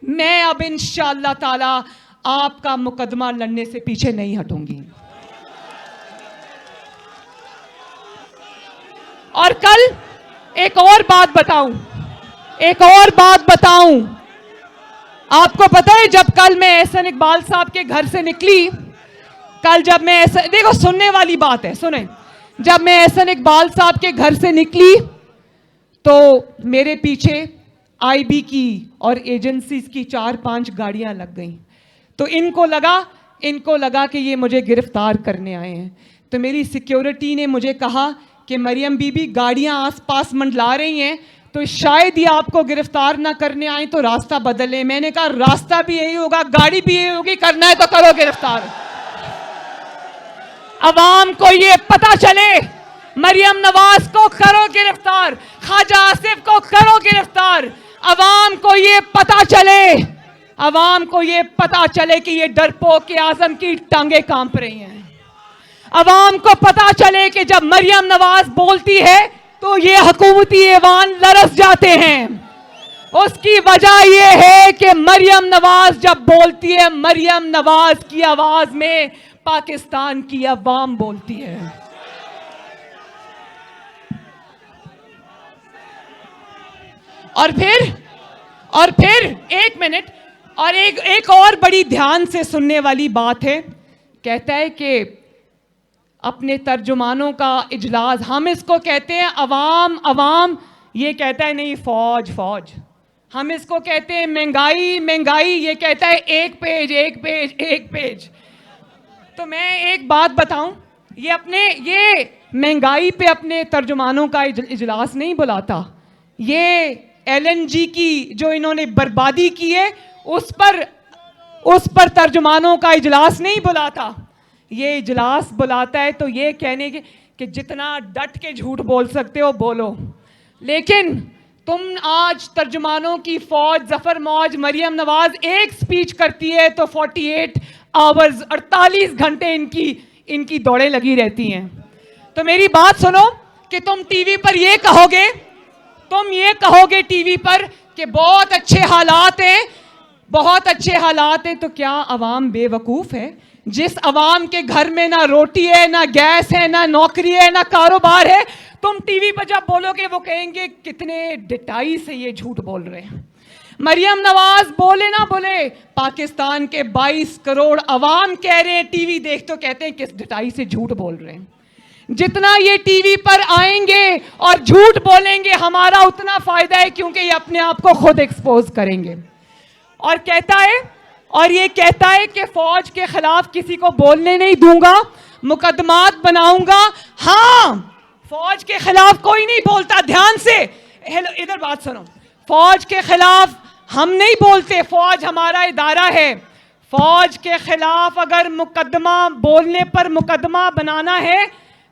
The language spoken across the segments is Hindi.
मैं अब इंशाअल्लाह ताला आपका मुकदमा लड़ने से पीछे नहीं हटूंगी। और कल एक और बात बताऊं, आपको पता है जब कल मैं एहसन इकबाल साहब के घर से निकली, कल जब मैं देखो सुनने वाली बात है, सुने, जब मैं एहसन इकबाल साहब के घर से निकली तो मेरे पीछे आईबी की और एजेंसीज की 4-5 गाड़ियां लग गईं। तो इनको लगा कि ये मुझे गिरफ्तार करने आए हैं। तो मेरी सिक्योरिटी ने मुझे कहा कि मरियम बीबी गाड़ियां आसपास मंडला रही हैं, तो शायद ये आपको गिरफ्तार ना करने आए तो रास्ता बदलें। मैंने कहा रास्ता भी यही होगा, गाड़ी भी यही होगी, करना है तो करो गिरफ्तार। अवाम को ये पता चले, मरियम नवाज को करो गिरफ्तार, ख्वाजा आसिफ को करो गिरफ्तार। अवाम को ये पता चले कि ये डरपोक आजम की टांगे कांप रही हैं। अवाम को पता चले कि जब मरियम नवाज बोलती है तो ये हुकूमती ऐवान लरस जाते हैं। उसकी वजह यह है कि मरियम नवाज जब बोलती है, मरियम नवाज की आवाज में पाकिस्तान की अवाम बोलती है। और फिर एक मिनट, और एक और बड़ी ध्यान से सुनने वाली बात है। कहता है कि अपने तर्जुमानों का इजलास, हम इसको कहते हैं अवाम, ये कहता है नहीं फौज। हम इसको कहते हैं महंगाई, ये कहता है एक पेज। तो मैं एक बात बताऊं, ये महंगाई पे अपने तर्जुमानों का इजलास नहीं बुलाता। ये LNG की जो इन्होंने बर्बादी की है उस पर तर्जुमानों का इजलास नहीं बुलाता। ये इजलास बुलाता है तो ये कहने के कि जितना डट के झूठ बोल सकते हो बोलो। लेकिन तुम आज तर्जुमानों की फौज, जफर मौज, मरियम नवाज एक स्पीच करती है तो 48 आवर्स 48 घंटे इनकी दौड़ें लगी रहती हैं। तो मेरी बात सुनो कि तुम टीवी पर ये कहोगे टीवी पर कि बहुत अच्छे हालात हैं, तो क्या अवाम बेवकूफ है? जिस अवाम के घर में ना रोटी है, ना गैस है, ना नौकरी है, ना कारोबार है, तुम टीवी पर जब बोलोगे वो कहेंगे कितने डिटाई से ये झूठ बोल रहे हैं। मरियम नवाज बोले ना बोले, पाकिस्तान के 22 करोड़ अवाम कह रहे हैं, टीवी देख तो कहते हैं किस डिटाई से झूठ बोल रहे हैं। जितना ये टीवी पर आएंगे और झूठ बोलेंगे हमारा उतना फायदा है, क्योंकि ये अपने आप को खुद एक्सपोज करेंगे। और ये कहता है कि फौज के खिलाफ किसी को बोलने नहीं दूंगा, मुकदमात बनाऊंगा। हाँ, फौज के खिलाफ कोई नहीं बोलता, ध्यान से इधर बात सुनो। फौज के खिलाफ हम नहीं बोलते, फौज हमारा इदारा है। फौज के खिलाफ अगर मुकदमा बोलने पर मुकदमा बनाना है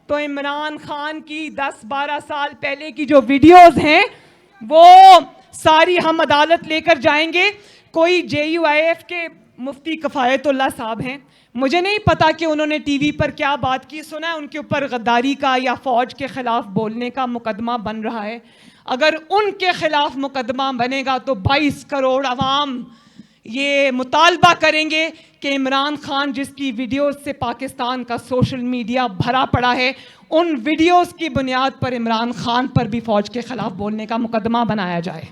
तो इमरान खान की 10-12 साल पहले की जो वीडियोस हैं वो सारी हम अदालत लेकर जाएंगे। कोई JUIF के मुफ्ती कफायतुल्लाह साहब हैं, मुझे नहीं पता कि उन्होंने टीवी पर क्या बात की, सुना है उनके ऊपर गद्दारी का या फौज के खिलाफ बोलने का मुकदमा बन रहा है। अगर उनके खिलाफ मुकदमा बनेगा तो 22 करोड़ अवाम ये मुतालबा करेंगे कि इमरान खान जिसकी वीडियोस से पाकिस्तान का सोशल मीडिया भरा पड़ा है, उन वीडियोस की बुनियाद पर इमरान खान पर भी फौज के खिलाफ बोलने का मुकदमा बनाया जाए।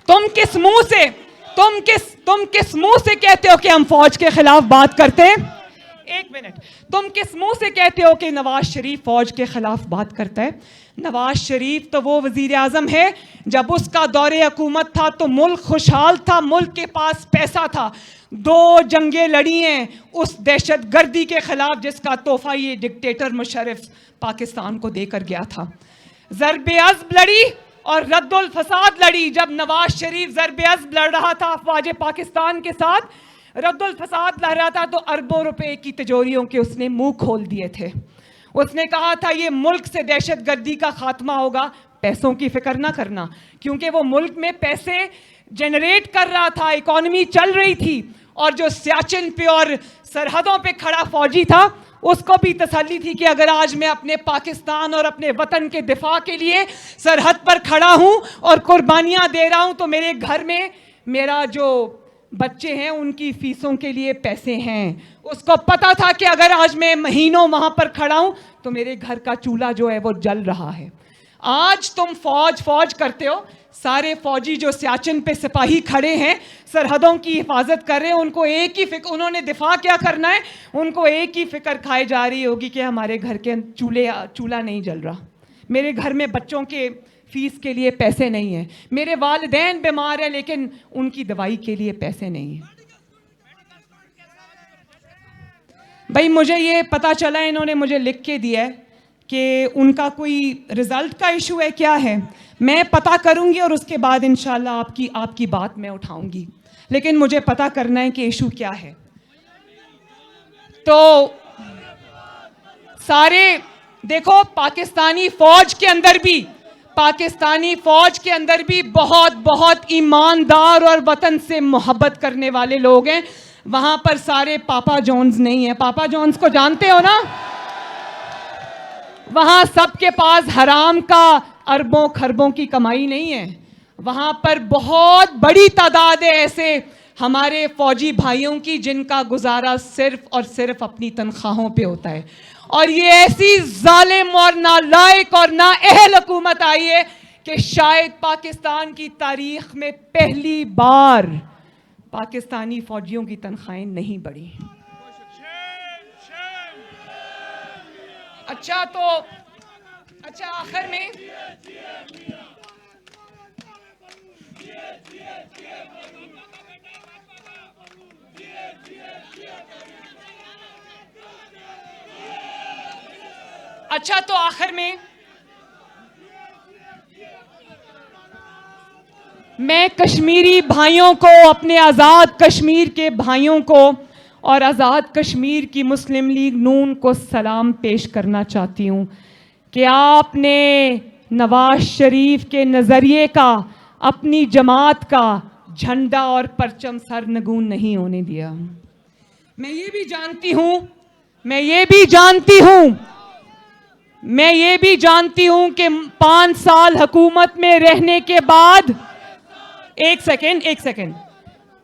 तुम किस मुंह से कहते हो कि हम फौज के खिलाफ बात करते हैं? एक मिनट, तुम किस मुंह से कहते हो कि नवाज शरीफ फौज के खिलाफ बात करता है? नवाज शरीफ तो वो वजीर आजम है, जब उसका दौरे हुकूमत था तो मुल्क खुशहाल था, मुल्क के पास पैसा था। 2 जंगें लड़ी हैं उस दहशत गर्दी के खिलाफ जिसका तोहफा ये डिक्टेटर मुशर्रफ पाकिस्तान को देकर गया था। ज़र्ब-ए-अज़्ब लड़ी और रद्दुल फसाद लड़ी। जब नवाज शरीफ ज़र्ब-ए-अज़्ब लड़ रहा था अफवाज पाकिस्तान के साथ, रद्दुल फसाद लड़ रहा था, तो अरबों रुपए की तिजोरियों के उसने मुंह खोल दिए थे। उसने कहा था ये मुल्क से दहशत गर्दी का खात्मा होगा, पैसों की फिक्र ना करना, क्योंकि वो मुल्क में पैसे जनरेट कर रहा था, इकॉनमी चल रही थी। और जो सियाचिन पे और सरहदों पे खड़ा फौजी था उसको भी तसल्ली थी कि अगर आज मैं अपने पाकिस्तान और अपने वतन के दिफा के लिए सरहद पर खड़ा हूं और कुर्बानियां दे रहा हूं तो मेरे घर में मेरा जो बच्चे हैं उनकी फीसों के लिए पैसे हैं। उसको पता था कि अगर आज मैं महीनों वहां पर खड़ा हूं तो मेरे घर का चूल्हा जो है वो जल रहा है। आज तुम फौज फौज करते हो, सारे फौजी जो सियाचिन पे सिपाही खड़े हैं सरहदों की हिफाजत कर रहे हैं, उनको एक ही फिक्र, उन्होंने दिफा क्या करना है, उनको एक ही फिक्र खाई जा रही होगी कि हमारे घर के चूल्हा नहीं जल रहा, मेरे घर में बच्चों के फीस के लिए पैसे नहीं हैं, मेरे वालिदैन बीमार हैं लेकिन उनकी दवाई के लिए पैसे नहीं हैं। भाई मुझे ये पता चला, इन्होंने मुझे लिख के दिया है कि उनका कोई रिजल्ट का इशू है, क्या है, मैं पता करूंगी और उसके बाद इंशाल्लाह आपकी बात मैं उठाऊंगी, लेकिन मुझे पता करना है कि इशू क्या है। तो सारे देखो, पाकिस्तानी फौज के अंदर भी बहुत बहुत ईमानदार और वतन से मोहब्बत करने वाले लोग हैं। वहां पर सारे पापा जॉन्स नहीं है। पापा जॉन्स को जानते हो ना? वहां सबके पास हराम का अरबों खरबों की कमाई नहीं है। वहां पर बहुत बड़ी तादाद है ऐसे हमारे फौजी भाइयों की जिनका गुजारा सिर्फ और सिर्फ अपनी तनख्वाहों पे होता है। और ये ऐसी जालिम और नालायक और नाअहल हुकूमत आई है कि शायद पाकिस्तान की तारीख में पहली बार पाकिस्तानी फौजियों की तनख्वाहें नहीं बढ़ी। अच्छा आखिर में मैं कश्मीरी भाइयों को, अपने आज़ाद कश्मीर के भाइयों को और आज़ाद कश्मीर की मुस्लिम लीग नून को सलाम पेश करना चाहती हूँ कि आपने नवाज शरीफ के नज़रिए का, अपनी जमात का झंडा और परचम सरनगून नहीं होने दिया। मैं ये भी जानती हूँ कि 5 साल हुकूमत में रहने के बाद, एक सेकेंड,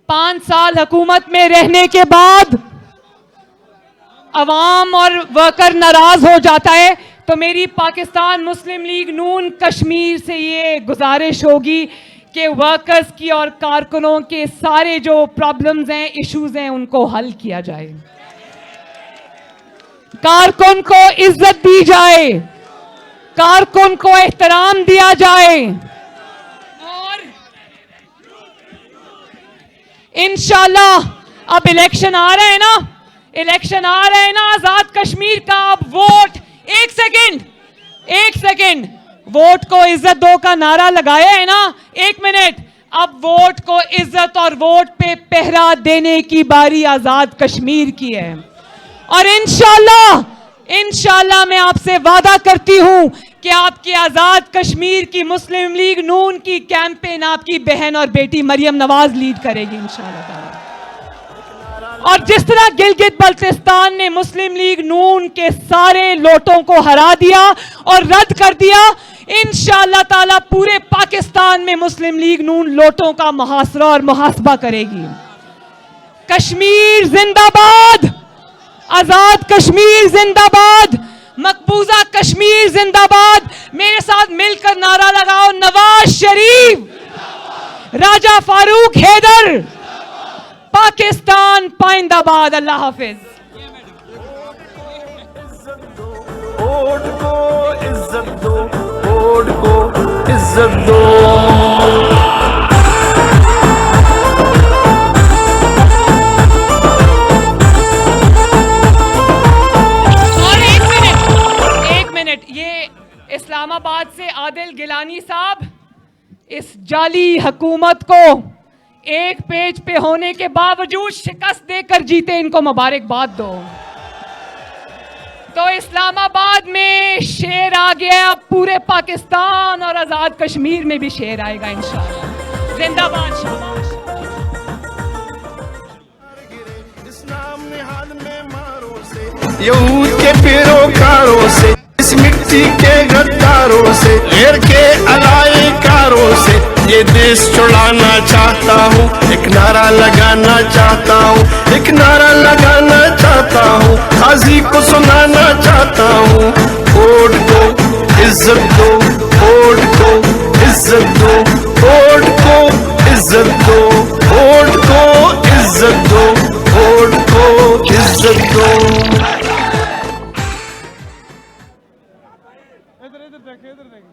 5 साल हुकूमत में रहने के बाद अवाम और वर्कर नाराज हो जाता है, तो मेरी पाकिस्तान मुस्लिम लीग नून कश्मीर से ये गुजारिश होगी कि वर्कर्स की और कारकुनों के सारे जो प्रॉब्लम्स हैं, इश्यूज हैं, उनको हल किया जाए, कारकुन को इज्जत दी जाए, कारकुन को एहतराम दिया जाए। और इंशाल्लाह अब इलेक्शन आ रहे हैं ना, आजाद कश्मीर का अब वोट, एक सेकेंड, वोट को इज्जत दो का नारा लगाया है ना, 1 मिनट, अब वोट को इज्जत और वोट पे पहरा देने की बारी आजाद कश्मीर की है। और इंशाल्लाह मैं आपसे वादा करती हूं कि आपकी आजाद कश्मीर की मुस्लिम लीग नून की कैंपेन आपकी बहन और बेटी मरियम नवाज लीड करेगी इंशाल्लाह ताला। और जिस तरह गिलगित बल्तिस्तान ने मुस्लिम लीग नून के सारे लोटों को हरा दिया और रद्द कर दिया, इंशाल्लाह ताला पूरे पाकिस्तान में मुस्लिम लीग नून लोटों का मुहासरा और मुहासबा करेगी। कश्मीर जिंदाबाद, आजाद कश्मीर जिंदाबाद, मकबूजा कश्मीर जिंदाबाद। मेरे साथ मिलकर नारा लगाओ, नवाज शरीफ, राजा फारूक हैदर, पाकिस्तान पाइंदाबाद। अल्लाह हाफिज। वोट को इज्जत दो, वोट को इज्जत दो। और एक मिनट, ये इस्लामाबाद से आदिल गिलानी साहब, इस जाली हुकूमत को एक पेज पे होने के बावजूद शिकस्त देकर जीते, इनको मुबारकबाद दो। तो इस्लामाबाद में शेर आ गया, अब पूरे पाकिस्तान और आजाद कश्मीर में भी शेर आएगा इंशाअल्लाह। जिंदाबाद, शाबाश। यहूद के पैरोकारों से, इस मिट्टी के गद्दारों से, गैर के अलायकारों से ये देश छुड़ाना चाहता हूँ। एक नारा लगाना चाहता हूँ, एक नारा लगाना चाहता हूँ, काजी को सुनाना चाहता हूँ। वोट को इज्जत दो, वोट को इज्जत दो, वोट को इज्जत दो, वोट को इज्जत दो, वोट को इज्जत दो। इधर इधर देख, इधर देख।